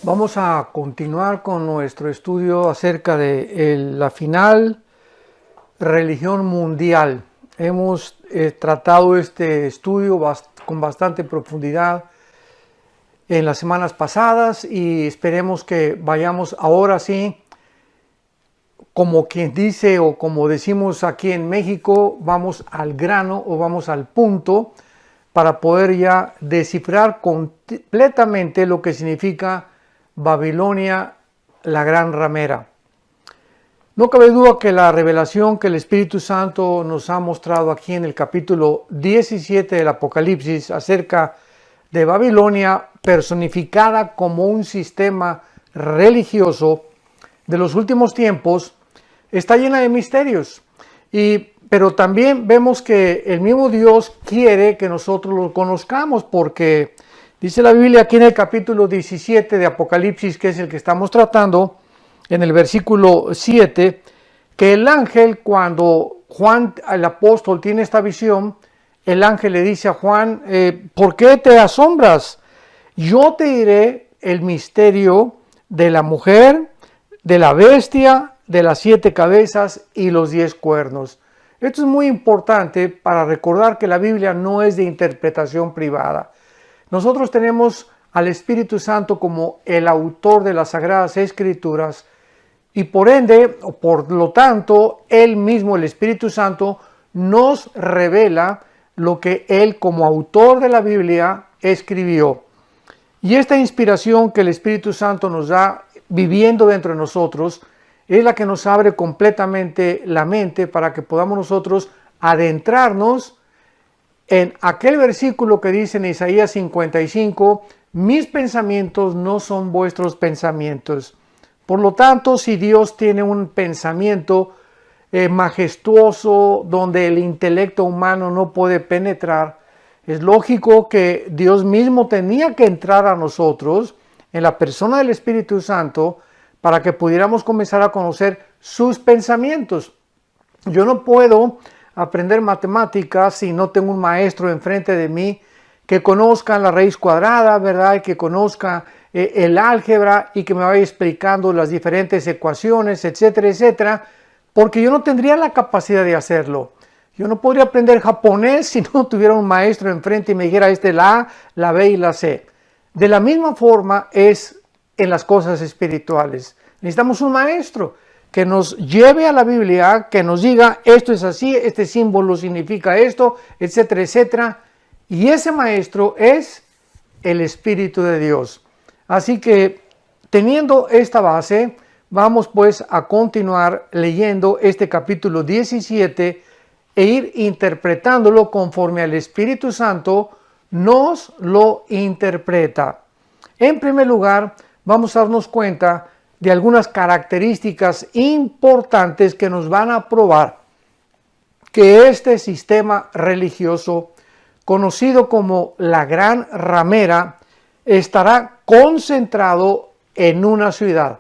Vamos a continuar con nuestro estudio acerca de la final religión mundial. Hemos tratado este estudio con bastante profundidad en las semanas pasadas y esperemos que vayamos ahora sí, como quien dice o como decimos aquí en México, vamos al grano o vamos al punto para poder ya descifrar completamente lo que significa Babilonia, la gran ramera. No cabe duda que la revelación que el Espíritu Santo nos ha mostrado aquí en el capítulo 17 del Apocalipsis acerca de Babilonia, personificada como un sistema religioso de los últimos tiempos, está llena de misterios. Pero también vemos que el mismo Dios quiere que nosotros lo conozcamos, porque dice la Biblia aquí en el capítulo 17 de Apocalipsis, que es el que estamos tratando, en el versículo 7, que el ángel, cuando Juan el apóstol tiene esta visión, el ángel le dice a Juan, ¿por qué te asombras? Yo te diré el misterio de la mujer, de la bestia, de las 7 cabezas y los 10 cuernos. Esto es muy importante para recordar que la Biblia no es de interpretación privada. Nosotros tenemos al Espíritu Santo como el autor de las Sagradas Escrituras y por ende, o por lo tanto, Él mismo, el Espíritu Santo, nos revela lo que Él como autor de la Biblia escribió. Y esta inspiración que el Espíritu Santo nos da viviendo dentro de nosotros es la que nos abre completamente la mente para que podamos nosotros adentrarnos en aquel versículo que dice en Isaías 55, mis pensamientos no son vuestros pensamientos. Por lo tanto, si Dios tiene un pensamiento majestuoso donde el intelecto humano no puede penetrar, es lógico que Dios mismo tenía que entrar a nosotros en la persona del Espíritu Santo para que pudiéramos comenzar a conocer sus pensamientos. Yo no puedo aprender matemáticas si no tengo un maestro enfrente de mí que conozca la raíz cuadrada, ¿verdad? Y que conozca el álgebra y que me vaya explicando las diferentes ecuaciones, etcétera, etcétera, porque yo no tendría la capacidad de hacerlo. Yo no podría aprender japonés si no tuviera un maestro enfrente y me dijera, la A, la B y la C. De la misma forma es en las cosas espirituales. Necesitamos un maestro que nos lleve a la Biblia, que nos diga, esto es así, este símbolo significa esto, etcétera, etcétera. Y ese maestro es el Espíritu de Dios. Así que, teniendo esta base, vamos pues a continuar leyendo este capítulo 17 e ir interpretándolo conforme al Espíritu Santo nos lo interpreta. En primer lugar, vamos a darnos cuenta de algunas características importantes que nos van a probar que este sistema religioso, conocido como la Gran Ramera, estará concentrado en una ciudad.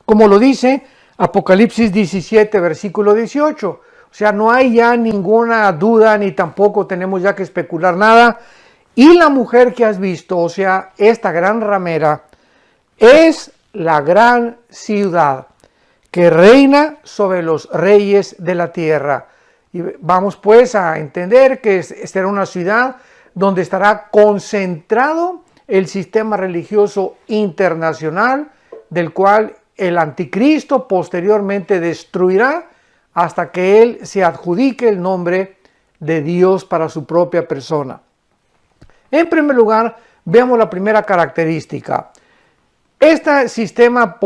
Como lo dice Apocalipsis 17, versículo 18. O sea, no hay ya ninguna duda ni tampoco tenemos ya que especular nada. Y la mujer que has visto, o sea, esta gran ramera, es la gran ciudad que reina sobre los reyes de la tierra. Y vamos pues a entender que será una ciudad donde estará concentrado el sistema religioso internacional, del cual el anticristo posteriormente destruirá hasta que él se adjudique el nombre de Dios para su propia persona. En primer lugar, veamos la primera característica. Este sistema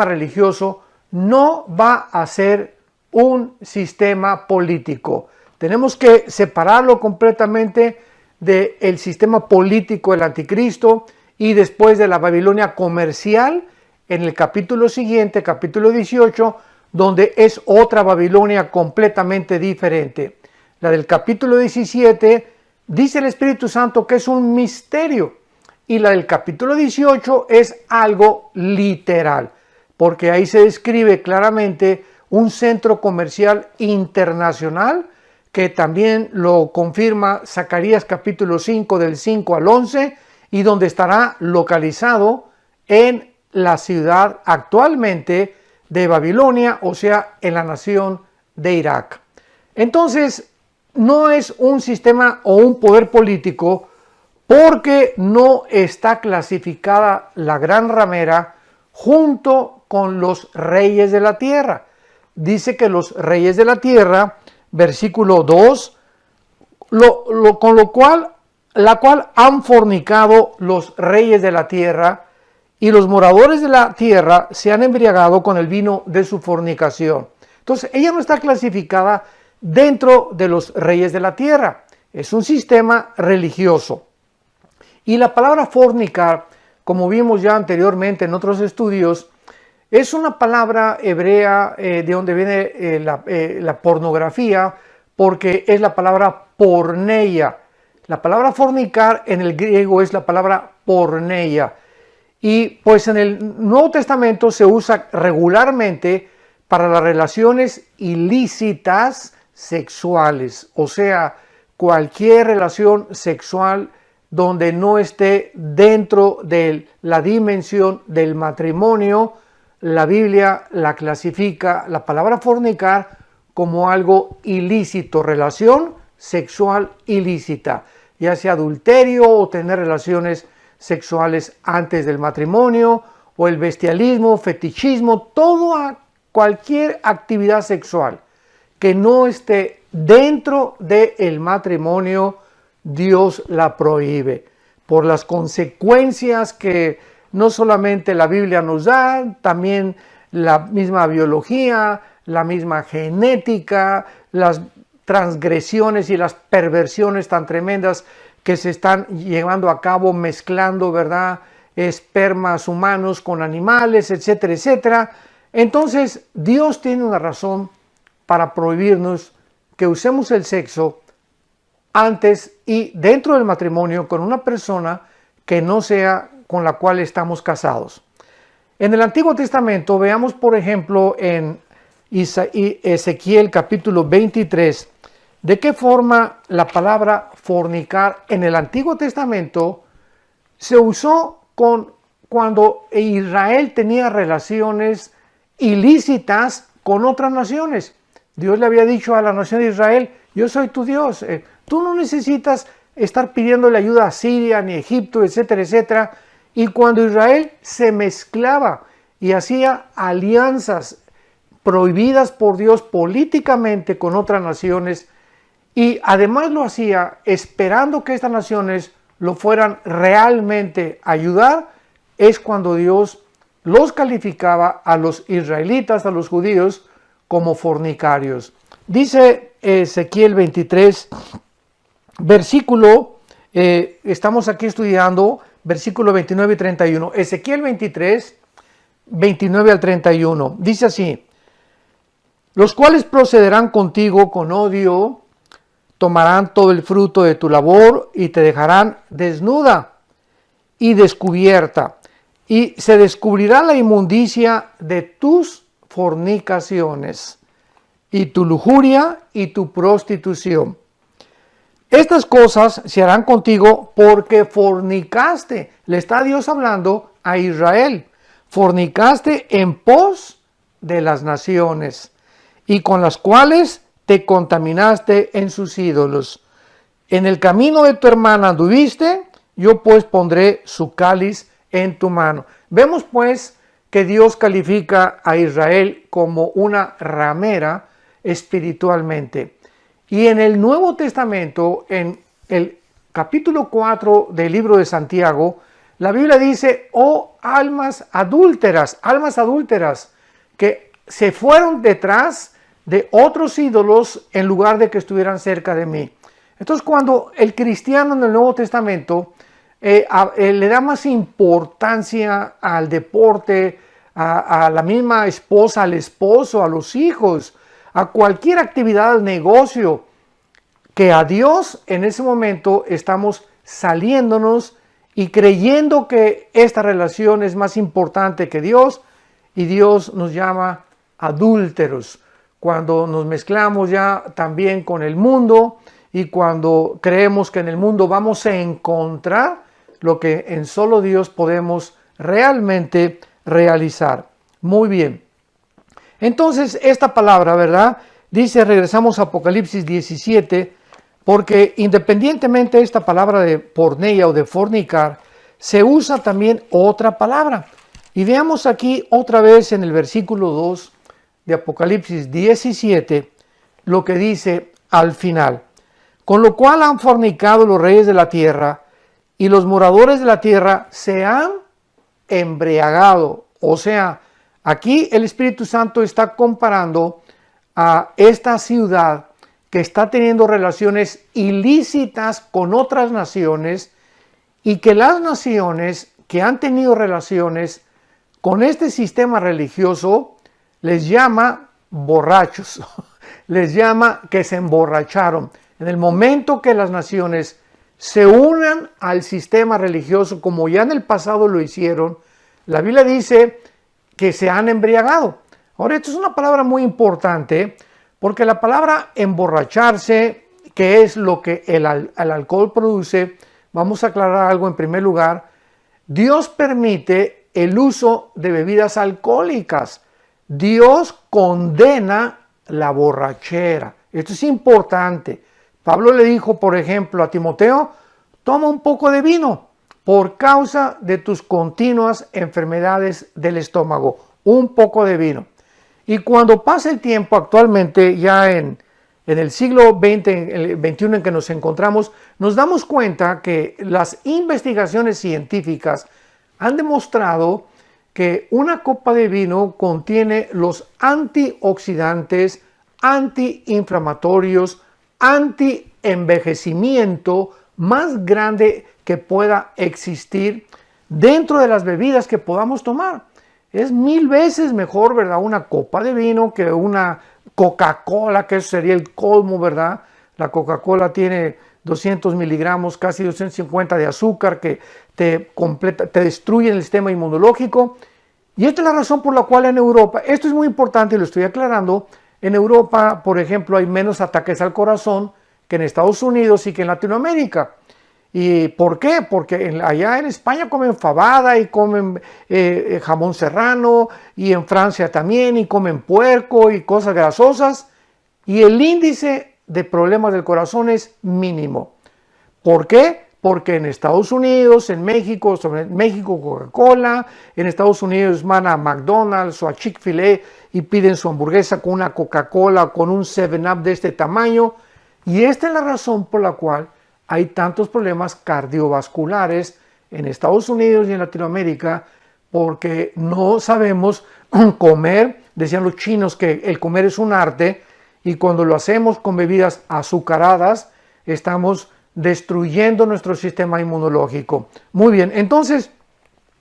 religioso no va a ser un sistema político. Tenemos que separarlo completamente del sistema político del anticristo y después de la Babilonia comercial en el capítulo siguiente, capítulo 18, donde es otra Babilonia completamente diferente. La del capítulo 17 dice el Espíritu Santo que es un misterio y la del capítulo 18 es algo literal, porque ahí se describe claramente un centro comercial internacional que también lo confirma Zacarías capítulo 5 del 5 al 11 y donde estará localizado en la ciudad actualmente de Babilonia, o sea, en la nación de Irak. Entonces, no es un sistema o un poder político porque no está clasificada la gran ramera junto con los reyes de la tierra. Dice que los reyes de la tierra, versículo 2, con la cual han fornicado los reyes de la tierra, y los moradores de la tierra se han embriagado con el vino de su fornicación. Entonces, ella no está clasificada dentro de los reyes de la tierra. Es un sistema religioso. Y la palabra fornicar, como vimos ya anteriormente en otros estudios, es una palabra hebrea de donde viene la pornografía, porque es la palabra porneia. La palabra fornicar en el griego es la palabra porneia. Y pues en el Nuevo Testamento se usa regularmente para las relaciones ilícitas sexuales, o sea, cualquier relación sexual donde no esté dentro de la dimensión del matrimonio. La Biblia la clasifica, la palabra fornicar, como algo ilícito, relación sexual ilícita, ya sea adulterio o tener relaciones sexuales antes del matrimonio, o el bestialismo, fetichismo, cualquier actividad sexual que no esté dentro del matrimonio, Dios la prohíbe por las consecuencias que no solamente la Biblia nos da, también la misma biología, la misma genética, las transgresiones y las perversiones tan tremendas que se están llevando a cabo mezclando, ¿verdad?, espermas humanos con animales, etcétera, etcétera. Entonces, Dios tiene una razón para prohibirnos que usemos el sexo antes y dentro del matrimonio con una persona que no sea con la cual estamos casados. En el Antiguo Testamento, veamos por ejemplo en Ezequiel capítulo 23, de qué forma la palabra fornicar en el Antiguo Testamento se usó cuando Israel tenía relaciones ilícitas con otras naciones. Dios le había dicho a la nación de Israel: yo soy tu Dios, tú no necesitas estar pidiéndole ayuda a Siria ni Egipto, etcétera, etcétera. Y cuando Israel se mezclaba y hacía alianzas prohibidas por Dios políticamente con otras naciones, y además lo hacía esperando que estas naciones lo fueran realmente a ayudar, es cuando Dios los calificaba a los israelitas, a los judíos, como fornicarios. Dice Ezequiel 23, versículo, estamos aquí estudiando versículo 29 y 31. Ezequiel 23, 29 al 31. Dice así: los cuales procederán contigo con odio, tomarán todo el fruto de tu labor y te dejarán desnuda y descubierta, y se descubrirá la inmundicia de tus fornicaciones y tu lujuria y tu prostitución. Estas cosas se harán contigo porque fornicaste. Le está Dios hablando a Israel. Fornicaste en pos de las naciones, y con las cuales te contaminaste en sus ídolos. En el camino de tu hermana anduviste, yo pues pondré su cáliz en tu mano. Vemos pues que Dios califica a Israel como una ramera espiritualmente. Y en el Nuevo Testamento, en el capítulo 4 del libro de Santiago, la Biblia dice: oh almas adúlteras, que se fueron detrás de otros ídolos en lugar de que estuvieran cerca de mí. Entonces, cuando el cristiano en el Nuevo Testamento le da más importancia al deporte, a la misma esposa, al esposo, a los hijos, a cualquier actividad, al negocio, que a Dios, en ese momento estamos saliéndonos y creyendo que esta relación es más importante que Dios, y Dios nos llama adúlteros. Cuando nos mezclamos ya también con el mundo y cuando creemos que en el mundo vamos a encontrar lo que en solo Dios podemos realmente realizar. Muy bien. Entonces, esta palabra, ¿verdad? Dice, regresamos a Apocalipsis 17, porque independientemente de esta palabra de porneia o de fornicar, se usa también otra palabra. Y veamos aquí otra vez en el versículo 2 de Apocalipsis 17, lo que dice al final. Con lo cual han fornicado los reyes de la tierra, y los moradores de la tierra se han embriagado. O sea, aquí el Espíritu Santo está comparando a esta ciudad que está teniendo relaciones ilícitas con otras naciones, y que las naciones que han tenido relaciones con este sistema religioso les llama borrachos, les llama que se emborracharon. En el momento que las naciones se unan al sistema religioso, como ya en el pasado lo hicieron, la Biblia dice que se han embriagado. Ahora, esto es una palabra muy importante, porque la palabra emborracharse, que es lo que el alcohol produce, vamos a aclarar algo en primer lugar. Dios permite el uso de bebidas alcohólicas. Dios condena la borrachera. Esto es importante. Pablo le dijo, por ejemplo, a Timoteo, toma un poco de vino por causa de tus continuas enfermedades del estómago. Un poco de vino. Y cuando pasa el tiempo, actualmente ya en el siglo XX, el XXI en que nos encontramos, nos damos cuenta que las investigaciones científicas han demostrado que una copa de vino contiene los antioxidantes, antiinflamatorios, anti-envejecimiento más grande que pueda existir dentro de las bebidas que podamos tomar. Es 1000 veces mejor, ¿verdad?, una copa de vino que una Coca-Cola, que eso sería el colmo, ¿verdad? La Coca-Cola tiene 200 miligramos, casi 250 de azúcar, que te destruye el sistema inmunológico. Y esta es la razón por la cual en Europa, esto es muy importante y lo estoy aclarando, en Europa, por ejemplo, hay menos ataques al corazón que en Estados Unidos y que en Latinoamérica. ¿Y por qué? Porque allá en España comen fabada y comen jamón serrano, y en Francia también, y comen puerco y cosas grasosas, y el índice de problemas del corazón es mínimo. ¿Por qué? Porque en Estados Unidos, en México, Coca-Cola, en Estados Unidos van a McDonald's o a Chick-fil-A y piden su hamburguesa con una Coca-Cola, con un 7-Up de este tamaño, y esta es la razón por la cual hay tantos problemas cardiovasculares en Estados Unidos y en Latinoamérica, porque no sabemos comer. Decían los chinos que el comer es un arte, y cuando lo hacemos con bebidas azucaradas, estamos destruyendo nuestro sistema inmunológico. Muy bien, entonces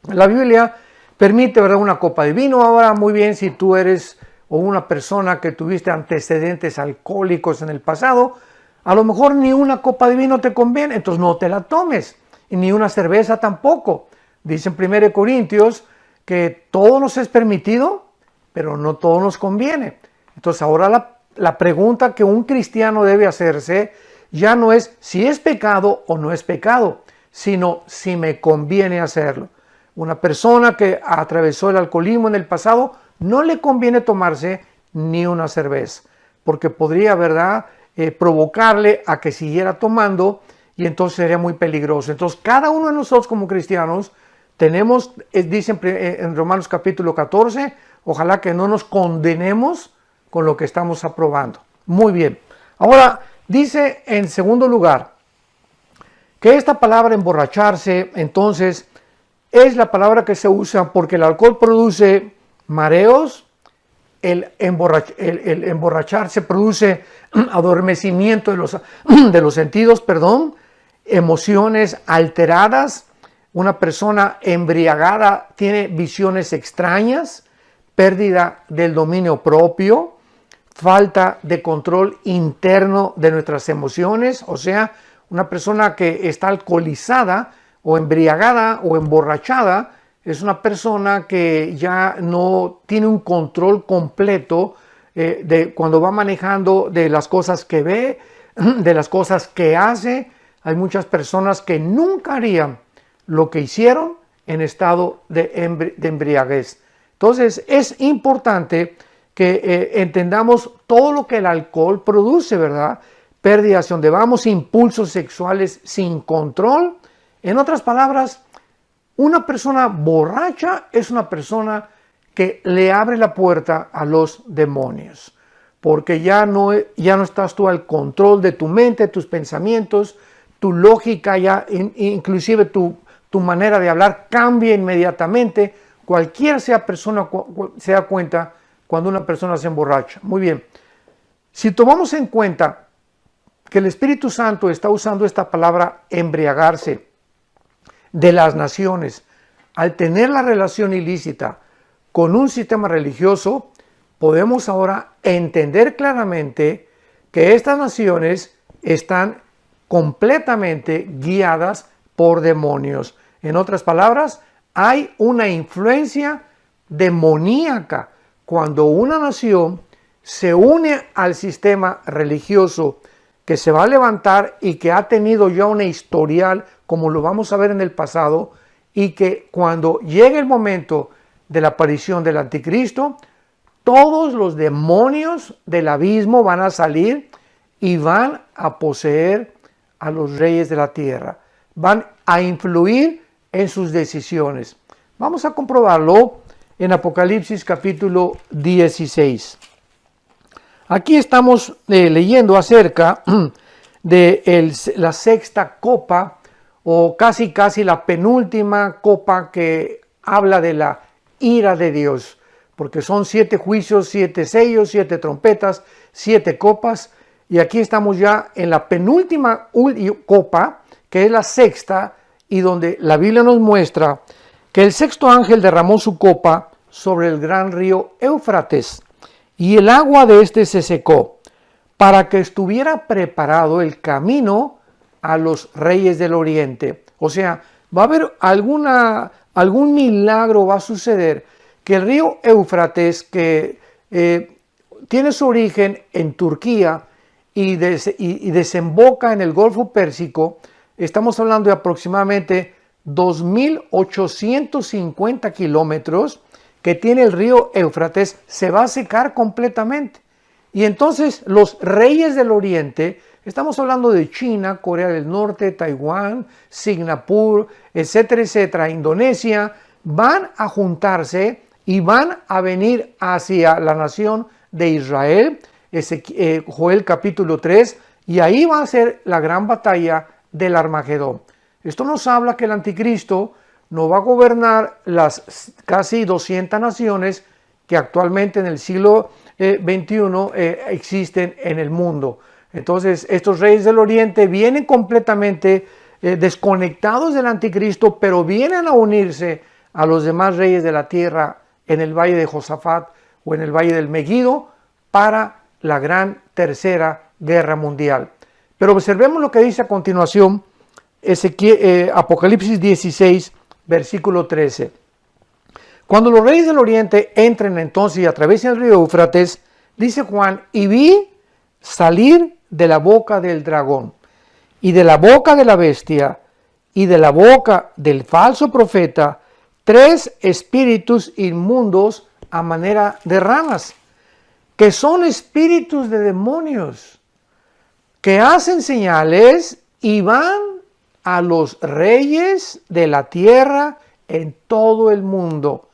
la Biblia permite, ¿verdad?, una copa de vino. Ahora, muy bien, si tú eres o una persona que tuviste antecedentes alcohólicos en el pasado, a lo mejor ni una copa de vino te conviene, entonces no te la tomes, y ni una cerveza tampoco. Dice en 1 Corintios que todo nos es permitido, pero no todo nos conviene. Entonces ahora la pregunta que un cristiano debe hacerse ya no es si es pecado o no es pecado, sino si me conviene hacerlo. Una persona que atravesó el alcoholismo en el pasado no le conviene tomarse ni una cerveza, porque podría, ¿verdad?, provocarle a que siguiera tomando, y entonces sería muy peligroso. Entonces cada uno de nosotros como cristianos tenemos, dice en Romanos capítulo 14, ojalá que no nos condenemos con lo que estamos aprobando. Muy bien. Ahora dice en segundo lugar que esta palabra emborracharse, entonces, es la palabra que se usa porque el alcohol produce mareos. El emborracharse produce adormecimiento de los sentidos, emociones alteradas. Una persona embriagada tiene visiones extrañas, pérdida del dominio propio, falta de control interno de nuestras emociones. O sea, una persona que está alcoholizada o embriagada o emborrachada es una persona que ya no tiene un control completo de cuando va manejando, de las cosas que ve, de las cosas que hace. Hay muchas personas que nunca harían lo que hicieron en estado de embriaguez. Entonces es importante que entendamos todo lo que el alcohol produce, ¿verdad? Pérdida hacia donde vamos, impulsos sexuales sin control. En otras palabras, una persona borracha es una persona que le abre la puerta a los demonios, porque ya no estás tú al control de tu mente, tus pensamientos, tu lógica, ya inclusive tu manera de hablar cambia inmediatamente. Cualquiera sea persona se da cuenta cuando una persona se emborracha. Muy bien, si tomamos en cuenta que el Espíritu Santo está usando esta palabra embriagarse de las naciones, al tener la relación ilícita con un sistema religioso, podemos ahora entender claramente que estas naciones están completamente guiadas por demonios. En otras palabras, hay una influencia demoníaca cuando una nación se une al sistema religioso que se va a levantar y que ha tenido ya una historial, como lo vamos a ver en el pasado, y que cuando llegue el momento de la aparición del anticristo, todos los demonios del abismo van a salir y van a poseer a los reyes de la tierra. Van a influir en sus decisiones. Vamos a comprobarlo en Apocalipsis capítulo 16. Aquí estamos leyendo acerca de la sexta copa, o casi la penúltima copa que habla de la ira de Dios, porque son 7 juicios, 7 sellos, 7 trompetas, 7 copas, y aquí estamos ya en la penúltima copa, que es la sexta, y donde la Biblia nos muestra que el sexto ángel derramó su copa sobre el gran río Éufrates, y el agua de este se secó, para que estuviera preparado el camino a los reyes del oriente. O sea, va a haber algún milagro va a suceder, que el río Éufrates, que tiene su origen en Turquía y desemboca en el Golfo Pérsico, estamos hablando de aproximadamente 2.850 kilómetros que tiene el río Éufrates, se va a secar completamente. Y entonces los reyes del oriente, estamos hablando de China, Corea del Norte, Taiwán, Singapur, etcétera, etcétera, Indonesia, van a juntarse y van a venir hacia la nación de Israel, Joel capítulo 3, y ahí va a ser la gran batalla del Armagedón. Esto nos habla que el anticristo no va a gobernar las casi 200 naciones que actualmente en el siglo XXI existen en el mundo. Entonces, estos reyes del oriente vienen completamente desconectados del anticristo, pero vienen a unirse a los demás reyes de la tierra en el valle de Josafat o en el valle del Megido para la gran tercera guerra mundial. Pero observemos lo que dice a continuación Apocalipsis 16, versículo 13. Cuando los reyes del oriente entren entonces y atraviesen el río Éufrates, dice Juan, y vi salir de la boca del dragón, y de la boca de la bestia, y de la boca del falso profeta, 3 espíritus inmundos a manera de ranas, que son espíritus de demonios, que hacen señales y van a los reyes de la tierra en todo el mundo,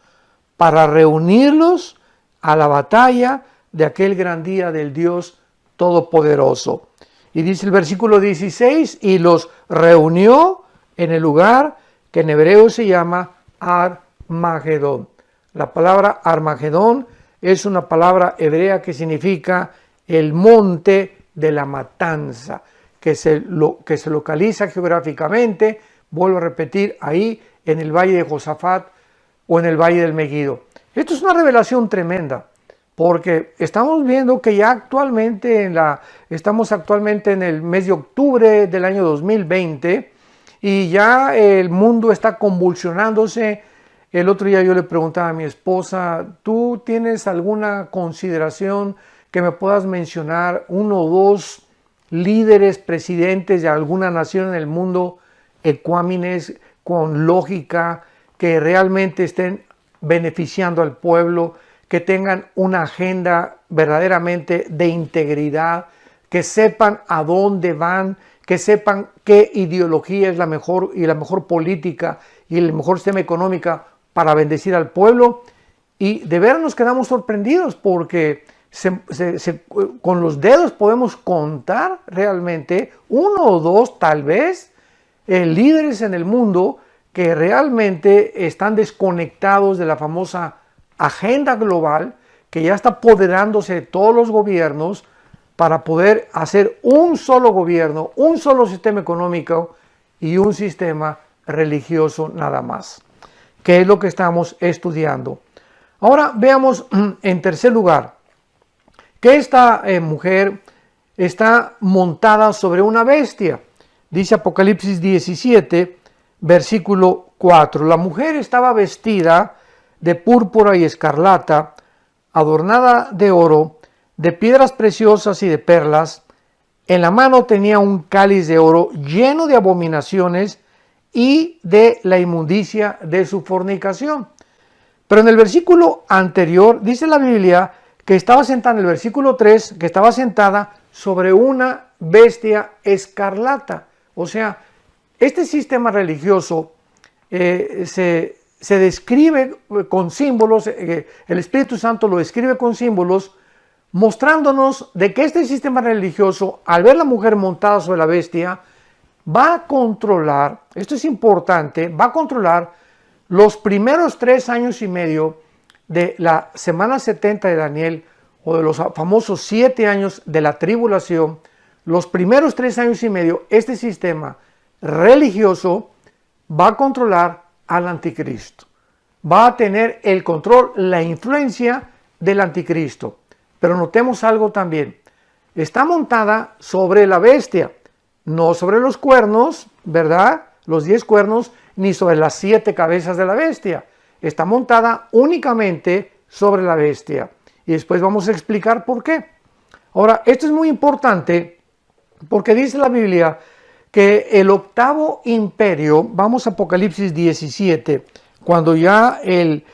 para reunirlos a la batalla de aquel gran día del Dios Todopoderoso. Y dice el versículo 16, y los reunió en el lugar que en hebreo se llama Armagedón. La palabra Armagedón es una palabra hebrea que significa el monte de la matanza, que se localiza geográficamente, vuelvo a repetir, ahí en el valle de Josafat o en el valle del Megido. Esto es una revelación tremenda, porque estamos viendo que ya actualmente estamos actualmente en el mes de octubre del año 2020 y ya el mundo está convulsionándose. El otro día yo le preguntaba a mi esposa, ¿tú tienes alguna consideración que me puedas mencionar 1 o 2 líderes, presidentes de alguna nación en el mundo ecuánimes con lógica, que realmente estén beneficiando al pueblo, que tengan una agenda verdaderamente de integridad, que sepan a dónde van, que sepan qué ideología es la mejor y la mejor política y el mejor sistema económico para bendecir al pueblo. Y de veras nos quedamos sorprendidos porque con los dedos podemos contar realmente uno o dos tal vez líderes en el mundo que realmente están desconectados de la famosa agenda global que ya está apoderándose de todos los gobiernos para poder hacer un solo gobierno, un solo sistema económico y un sistema religioso nada más, que es lo que estamos estudiando. Ahora veamos en tercer lugar que esta mujer está montada sobre una bestia. Dice Apocalipsis 17, versículo 4. La mujer estaba vestida de púrpura y escarlata, adornada de oro, de piedras preciosas y de perlas. En la mano tenía un cáliz de oro lleno de abominaciones y de la inmundicia de su fornicación. Pero en el versículo anterior dice la Biblia que estaba sentada, en el versículo 3, que estaba sentada sobre una bestia escarlata. O sea, este sistema religioso se describe con símbolos, el Espíritu Santo lo describe con símbolos, mostrándonos de que este sistema religioso, al ver la mujer montada sobre la bestia, va a controlar, esto es importante, va a controlar los primeros 3 años y medio de la semana 70 de Daniel, o de los famosos 7 años de la tribulación. Los primeros 3 años y medio, este sistema religioso va a controlar al anticristo. Va a tener el control, la influencia del anticristo. Pero notemos algo también. Está montada sobre la bestia, no sobre los cuernos, ¿verdad? Los 10 cuernos, ni sobre las 7 cabezas de la bestia. Está montada únicamente sobre la bestia. Y después vamos a explicar por qué. Ahora, esto es muy importante porque dice la Biblia que el octavo imperio, vamos a Apocalipsis 17, cuando ya el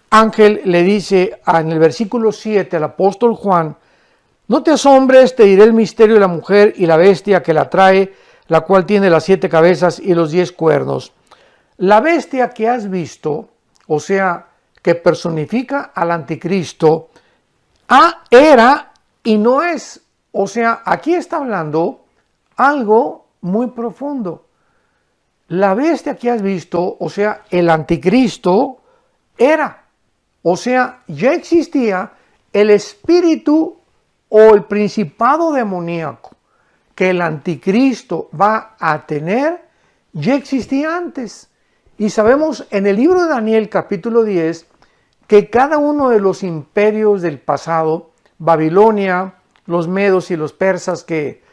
ángel le dice en el versículo 7 al apóstol Juan: no te asombres, te diré el misterio de la mujer y la bestia que la trae, la cual tiene las 7 cabezas y los 10 cuernos. La bestia que has visto, o sea, que personifica al anticristo, era y no es. O sea, aquí está hablando algo muy profundo. La bestia que has visto, o sea, el anticristo, era. O sea, ya existía el espíritu o el principado demoníaco que el anticristo va a tener, ya existía antes. Y sabemos en el libro de Daniel capítulo 10 que cada uno de los imperios del pasado, Babilonia, los medos y los persas, que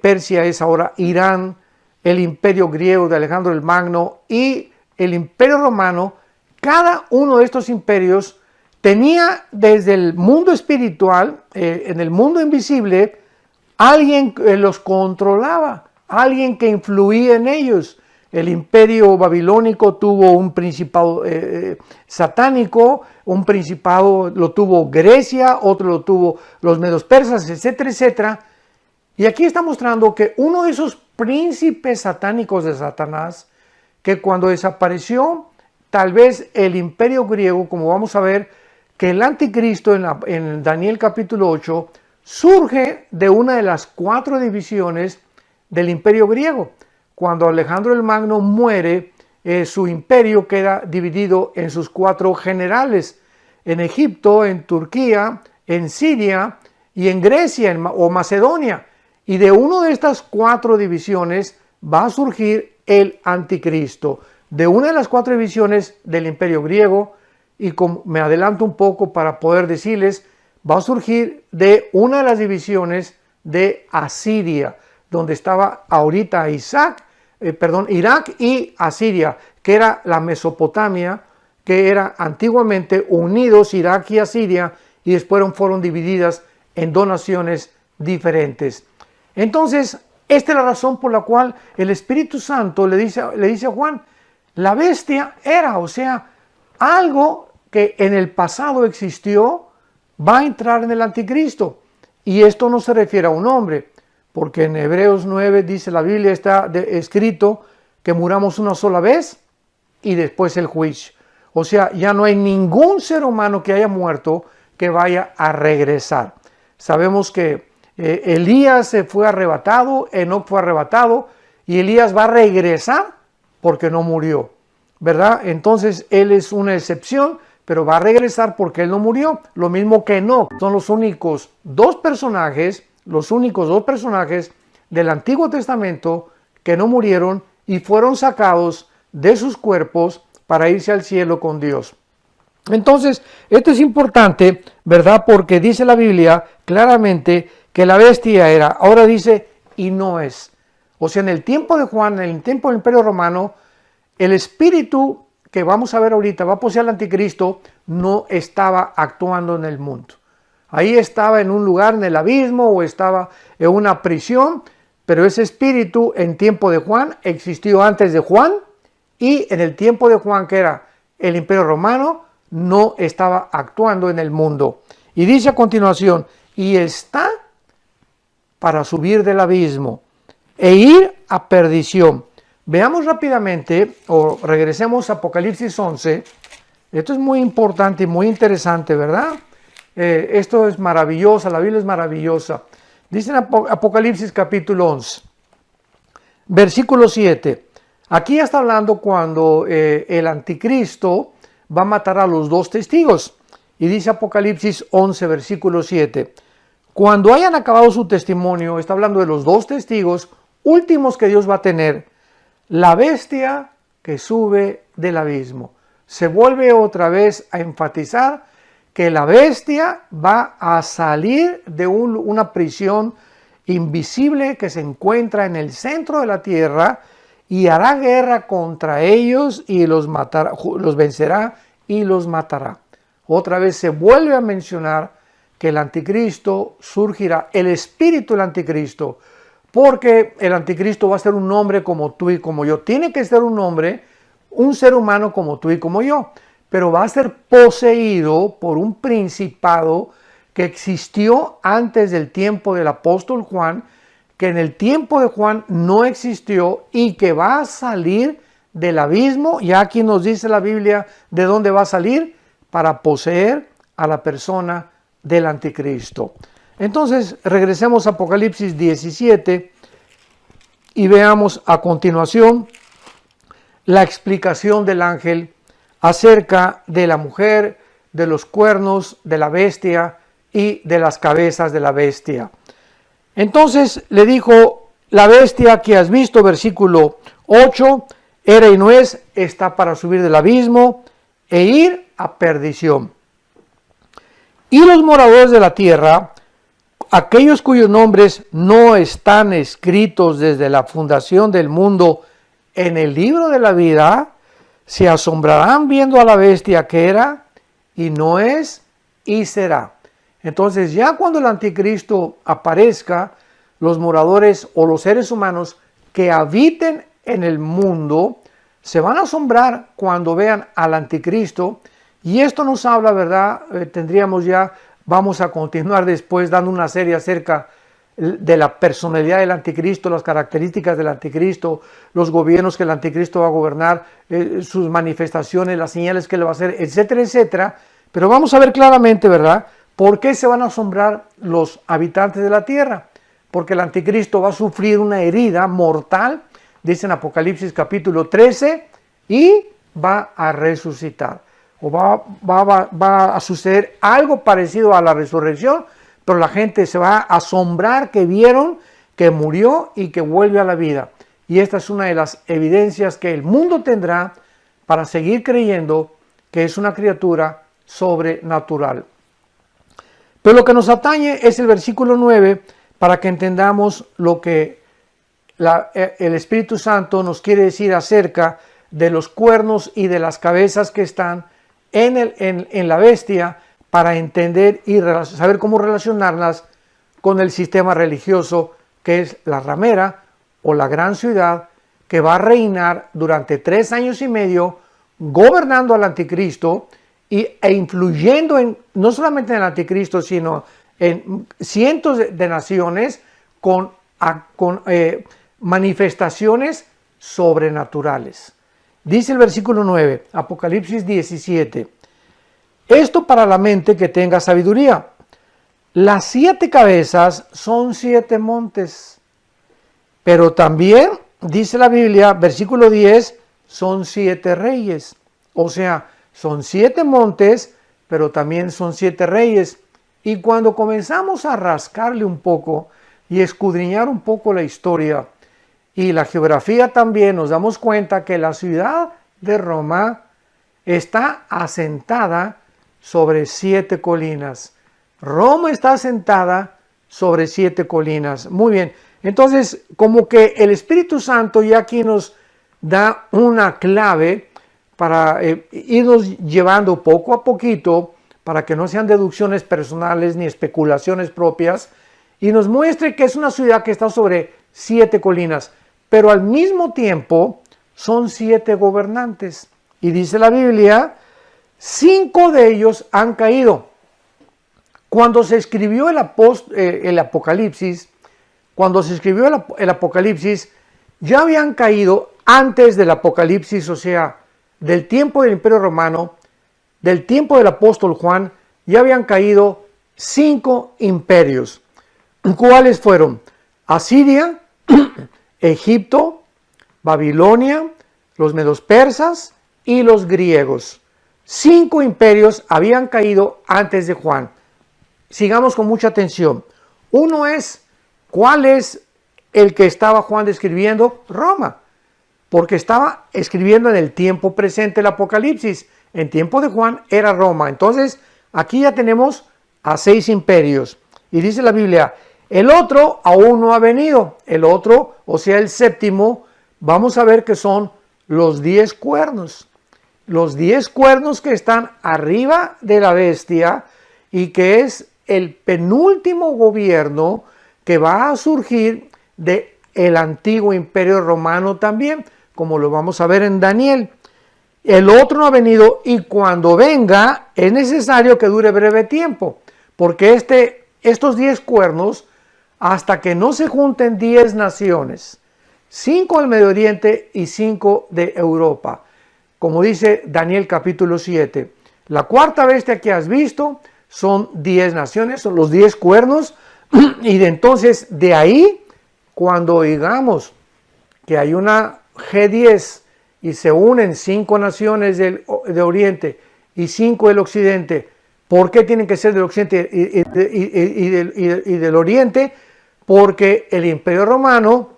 Persia es ahora Irán, el imperio griego de Alejandro el Magno y el imperio romano, cada uno de estos imperios tenía desde el mundo espiritual, en el mundo invisible, alguien que los controlaba, alguien que influía en ellos. El imperio babilónico tuvo un principado satánico, un principado lo tuvo Grecia, otro lo tuvo los medos persas, etcétera, etcétera. Y aquí está mostrando que uno de esos príncipes satánicos de Satanás, que cuando desapareció tal vez el imperio griego, como vamos a ver, que el anticristo en Daniel capítulo 8 surge de una de las 4 divisiones del imperio griego. Cuando Alejandro el Magno muere, su imperio queda dividido en sus 4 generales, en Egipto, en Turquía, en Siria y en Grecia o Macedonia. Y de una de estas 4 divisiones va a surgir el anticristo, de una de las 4 divisiones del imperio griego. Y como me adelanto un poco para poder decirles, va a surgir de una de las divisiones de Asiria, donde estaba ahorita Irak y Asiria, que era la Mesopotamia, que era antiguamente unidos Irak y Asiria, y después fueron divididas en 2 naciones diferentes. Entonces, esta es la razón por la cual el Espíritu Santo le dice a Juan: La bestia era, o sea, algo que en el pasado existió, va a entrar en el anticristo. Y esto no se refiere a un hombre, porque en Hebreos 9 dice la Biblia, está escrito que muramos una sola vez y después el juicio. O sea, ya no hay ningún ser humano que haya muerto que vaya a regresar. Sabemos que Elías se fue arrebatado, Enoc fue arrebatado, y Elías va a regresar porque no murió, ¿verdad? Entonces él es una excepción, pero va a regresar porque él no murió. Lo mismo que Enoc. Son los únicos dos personajes del Antiguo Testamento que no murieron y fueron sacados de sus cuerpos para irse al cielo con Dios. Entonces, esto es importante, ¿verdad? Porque dice la Biblia claramente que la bestia era, ahora dice, y no es. O sea, en el tiempo de Juan, en el tiempo del Imperio Romano, el espíritu que vamos a ver ahorita va a poseer al anticristo, no estaba actuando en el mundo. Ahí estaba en un lugar, en el abismo, o estaba en una prisión, pero ese espíritu en tiempo de Juan existió antes de Juan, y en el tiempo de Juan, que era el Imperio Romano, no estaba actuando en el mundo. Y dice a continuación, y está para subir del abismo e ir a perdición. Veamos rápidamente, o regresemos a Apocalipsis 11. Esto es muy importante y muy interesante, ¿verdad? Esto es maravilloso, la Biblia es maravillosa. Dice en Apocalipsis capítulo 11, versículo 7. Aquí ya está hablando cuando el anticristo va a matar a los dos testigos. Y dice Apocalipsis 11, versículo 7. Cuando hayan acabado su testimonio, está hablando de los dos testigos últimos que Dios va a tener, la bestia que sube del abismo. Se vuelve otra vez a enfatizar que la bestia va a salir de una prisión invisible que se encuentra en el centro de la tierra y hará guerra contra ellos y los vencerá y los matará. Otra vez se vuelve a mencionar que el anticristo surgirá, el espíritu del anticristo, porque el anticristo va a ser un hombre como tú y como yo. Tiene que ser un hombre, un ser humano como tú y como yo, pero va a ser poseído por un principado que existió antes del tiempo del apóstol Juan, que en el tiempo de Juan no existió y que va a salir del abismo. Y aquí nos dice la Biblia de dónde va a salir, para poseer a la persona del anticristo. Entonces regresemos a Apocalipsis 17 y veamos a continuación la explicación del ángel acerca de la mujer, de los cuernos de la bestia y de las cabezas de la bestia. Entonces le dijo, la bestia que has visto, versículo 8, era y no es, está para subir del abismo e ir a perdición. Y los moradores de la tierra, aquellos cuyos nombres no están escritos desde la fundación del mundo en el libro de la vida, se asombrarán viendo a la bestia que era y no es y será. Entonces ya cuando el anticristo aparezca, los moradores o los seres humanos que habiten en el mundo se van a asombrar cuando vean al anticristo. Y esto nos habla, ¿verdad? Vamos a continuar después dando una serie acerca de la personalidad del anticristo, las características del anticristo, los gobiernos que el anticristo va a gobernar, sus manifestaciones, las señales que le va a hacer, etcétera, etcétera. Pero vamos a ver claramente, ¿verdad? ¿Por qué se van a asombrar los habitantes de la tierra? Porque el anticristo va a sufrir una herida mortal, dice en Apocalipsis capítulo 13, y va a resucitar. O va a suceder algo parecido a la resurrección, pero la gente se va a asombrar que vieron que murió y que vuelve a la vida. Y esta es una de las evidencias que el mundo tendrá para seguir creyendo que es una criatura sobrenatural. Pero lo que nos atañe es el versículo 9, para que entendamos lo que el Espíritu Santo nos quiere decir acerca de los cuernos y de las cabezas que están en la bestia, para entender y saber cómo relacionarlas con el sistema religioso que es la ramera o la gran ciudad, que va a reinar durante 3 años y medio, gobernando al anticristo e influyendo no solamente en el anticristo, sino en cientos de naciones con manifestaciones sobrenaturales. Dice el versículo 9, Apocalipsis 17, esto para la mente que tenga sabiduría. Las 7 cabezas son 7 montes, pero también, dice la Biblia, versículo 10, son 7 reyes. O sea, son 7 montes, pero también son 7 reyes. Y cuando comenzamos a rascarle un poco y escudriñar un poco la historia y la geografía también, nos damos cuenta que la ciudad de Roma está asentada sobre 7 colinas. Roma está asentada sobre 7 colinas. Muy bien. Entonces, como que el Espíritu Santo ya aquí nos da una clave para irnos llevando poco a poquito, para que no sean deducciones personales ni especulaciones propias, y nos muestre que es una ciudad que está sobre 7 colinas, pero al mismo tiempo son 7 gobernantes. Y dice la Biblia, 5 de ellos han caído. Cuando se escribió el Apocalipsis, ya habían caído antes del Apocalipsis, o sea, del tiempo del Imperio Romano, del tiempo del apóstol Juan, ya habían caído 5 imperios. ¿Cuáles fueron? Asiria, Egipto, Babilonia, los medos persas y los griegos. 5 imperios habían caído antes de Juan. Sigamos con mucha atención. Uno es, ¿cuál es el que estaba Juan describiendo? Roma, porque estaba escribiendo en el tiempo presente el Apocalipsis. En tiempo de Juan era Roma. Entonces, aquí ya tenemos a 6 imperios. Y dice la Biblia, el otro aún no ha venido. El otro, o sea, el séptimo, vamos a ver que son los 10 cuernos. Los 10 cuernos que están arriba de la bestia y que es el penúltimo gobierno que va a surgir del antiguo imperio romano también, como lo vamos a ver en Daniel. El otro no ha venido y cuando venga es necesario que dure breve tiempo, porque estos 10 cuernos, hasta que no se junten 10 naciones, 5 del Medio Oriente y 5 de Europa, como dice Daniel capítulo 7. La cuarta bestia que has visto son 10 naciones, son los 10 cuernos, y entonces de ahí, cuando oigamos que hay una G10 y se unen 5 naciones de Oriente y 5 del Occidente, ¿por qué tienen que ser del Occidente y del Oriente? Porque el Imperio Romano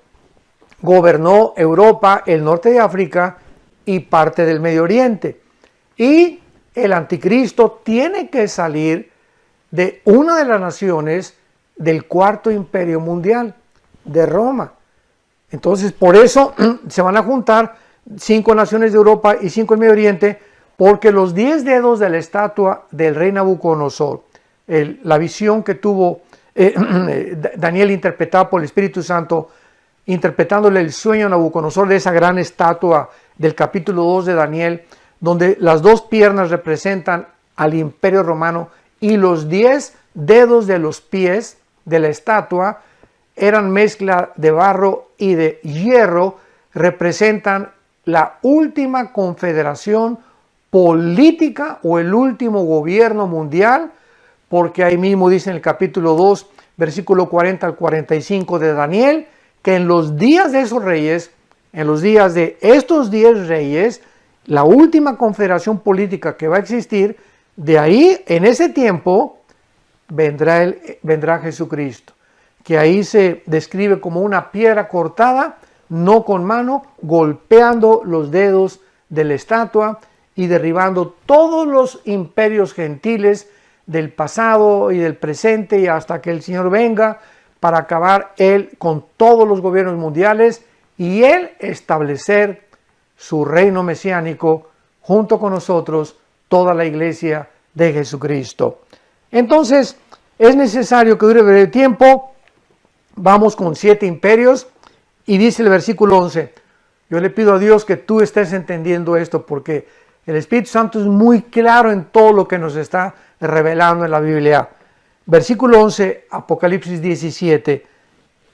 gobernó Europa, el norte de África y parte del Medio Oriente. Y el anticristo tiene que salir de una de las naciones del cuarto imperio mundial, de Roma. Entonces, por eso se van a juntar 5 naciones de Europa y 5 del Medio Oriente, porque los 10 dedos de la estatua del rey Nabucodonosor, la visión que tuvo Daniel interpretada por el Espíritu Santo, interpretándole el sueño a Nabucodonosor de esa gran estatua del capítulo 2 de Daniel, donde las 2 piernas representan al imperio romano y los 10 dedos de los pies de la estatua eran mezcla de barro y de hierro, representan la última confederación política o el último gobierno mundial, porque ahí mismo dice en el capítulo 2, versículo 40 al 45 de Daniel, que en los días de esos reyes, en los días de estos 10 reyes, la última confederación política que va a existir, de ahí, en ese tiempo, vendrá Jesucristo, que ahí se describe como una piedra cortada, no con mano, golpeando los dedos de la estatua y derribando todos los imperios gentiles del pasado y del presente y hasta que el Señor venga para acabar Él con todos los gobiernos mundiales y Él establecer su reino mesiánico junto con nosotros, toda la iglesia de Jesucristo. Entonces, es necesario que dure breve tiempo. Vamos con 7 imperios y dice el versículo 11, Yo le pido a Dios que tú estés entendiendo esto, porque el Espíritu Santo es muy claro en todo lo que nos está revelando en la Biblia. Versículo 11, Apocalipsis 17.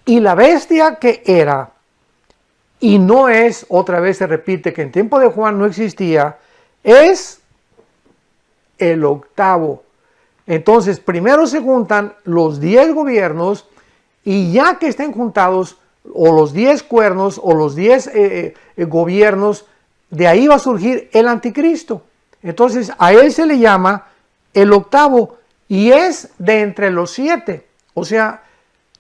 Y la bestia que era, y no es, otra vez se repite que en tiempo de Juan no existía, es el octavo. Entonces, primero se juntan los 10 gobiernos, y ya que estén juntados, o los 10 cuernos, o los 10 gobiernos, de ahí va a surgir el anticristo. Entonces, a él se le llama el octavo, y es de entre los 7. O sea,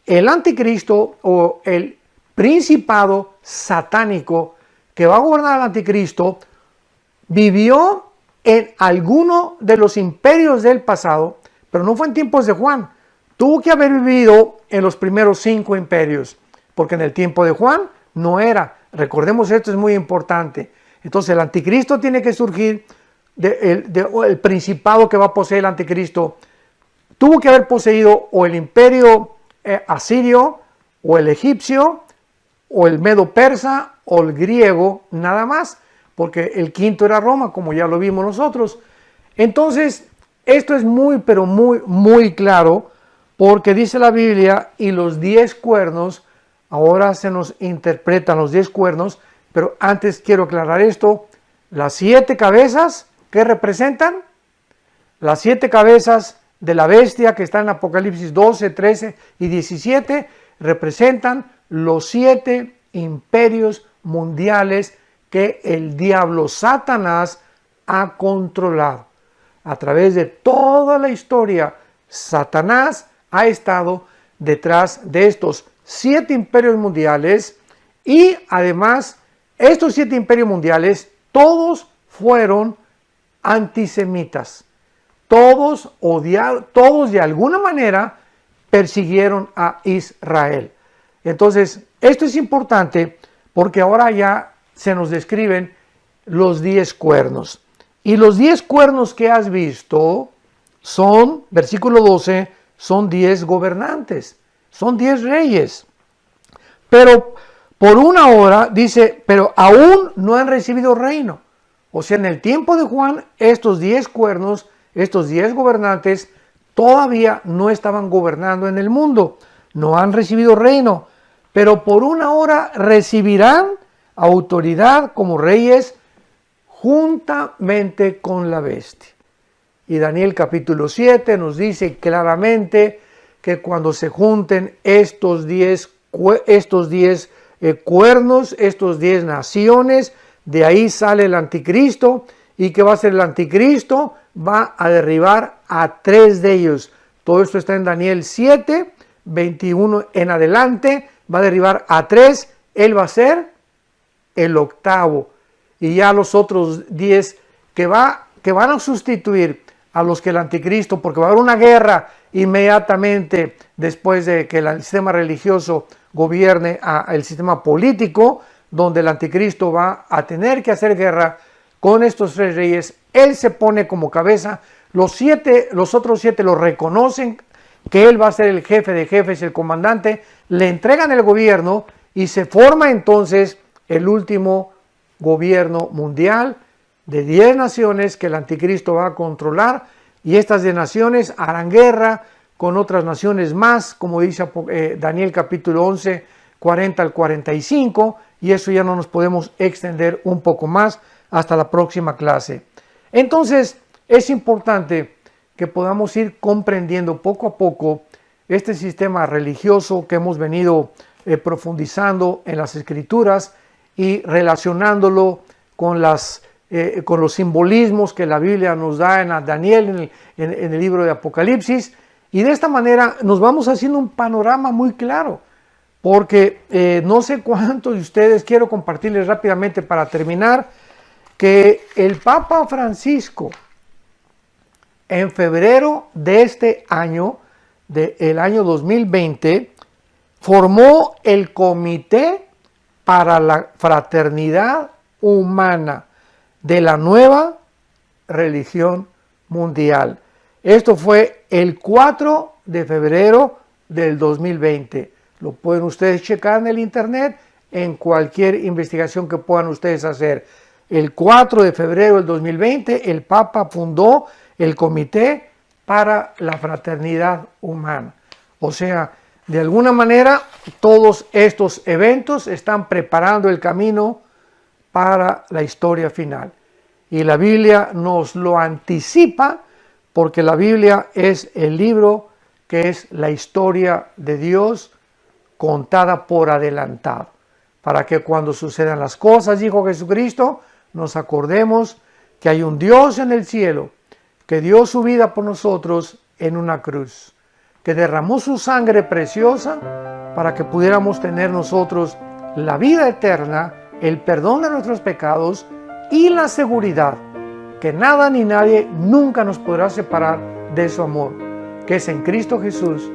el anticristo, o el principado satánico que va a gobernar al anticristo, vivió en alguno de los imperios del pasado, pero no fue en tiempos de Juan. Tuvo que haber vivido en los primeros 5 imperios, porque en el tiempo de Juan no era. Recordemos, esto es muy importante. Entonces el anticristo tiene que surgir el principado que va a poseer el anticristo. Tuvo que haber poseído o el imperio asirio, o el egipcio, o el medo persa, o el griego, nada más, porque el quinto era Roma, como ya lo vimos nosotros. Entonces, esto es muy, pero muy claro, porque dice la Biblia, y los 10 cuernos, ahora se nos interpretan los 10 cuernos, pero antes quiero aclarar esto, las 7 cabezas, ¿qué representan? Las 7 cabezas de la bestia que está en Apocalipsis 12, 13 y 17, representan los 7 imperios mundiales que el diablo Satanás ha controlado. A través de toda la historia, Satanás ha estado detrás de estos 7 imperios mundiales, y además estos 7 imperios mundiales todos fueron antisemitas. Todos de alguna manera persiguieron a Israel. Entonces, esto es importante porque ahora ya se nos describen los 10 cuernos. Y los 10 cuernos que has visto son, versículo 12, son 10 gobernantes, son 10 reyes. Pero por una hora, dice, pero aún no han recibido reino. O sea, en el tiempo de Juan, estos 10 cuernos, estos 10 gobernantes, todavía no estaban gobernando en el mundo, no han recibido reino, pero por una hora recibirán autoridad como reyes juntamente con la bestia. Y Daniel capítulo 7 nos dice claramente que cuando se junten estos 10 cuernos, estos 10 naciones, de ahí sale el anticristo. ¿Y qué va a hacer el anticristo? Va a derribar a 3 de ellos. Todo esto está en Daniel 7, 21 en adelante. Va a derribar a 3. Él va a ser el octavo. Y ya los otros 10 que van a sustituir a los que el anticristo, porque va a haber una guerra inmediatamente después de que el sistema religioso gobierne el sistema político, donde el anticristo va a tener que hacer guerra con estos 3 reyes. Él se pone como cabeza. Los otros 7 lo reconocen, que él va a ser el jefe de jefes, el comandante. Le entregan el gobierno y se forma entonces el último gobierno mundial de 10 naciones que el anticristo va a controlar, y estas 10 naciones harán guerra con otras naciones más, como dice Daniel capítulo 11, 40 al 45, y eso ya no nos podemos extender un poco más hasta la próxima clase. Entonces, es importante que podamos ir comprendiendo poco a poco este sistema religioso que hemos venido profundizando en las Escrituras y relacionándolo con los simbolismos que la Biblia nos da en Daniel, en el libro de Apocalipsis, y de esta manera nos vamos haciendo un panorama muy claro, porque no sé cuántos de ustedes, quiero compartirles rápidamente para terminar, que el Papa Francisco en febrero de este año, del año 2020, formó el Comité para la Fraternidad Humana de la nueva religión mundial. Esto fue el 4 de febrero del 2020. Lo pueden ustedes checar en el internet. en cualquier investigación que puedan ustedes hacer. El 4 de febrero del 2020, el Papa fundó el Comité para la Fraternidad Humana. O sea, de alguna manera, todos estos eventos están preparando el camino para la historia final. Y la Biblia nos lo anticipa, porque la Biblia es el libro que es la historia de Dios contada por adelantado, para que cuando sucedan las cosas, dijo Jesucristo, nos acordemos que hay un Dios en el cielo que dio su vida por nosotros en una cruz, que derramó su sangre preciosa para que pudiéramos tener nosotros la vida eterna, el perdón de nuestros pecados y la seguridad que nada ni nadie nunca nos podrá separar de su amor, que es en Cristo Jesús,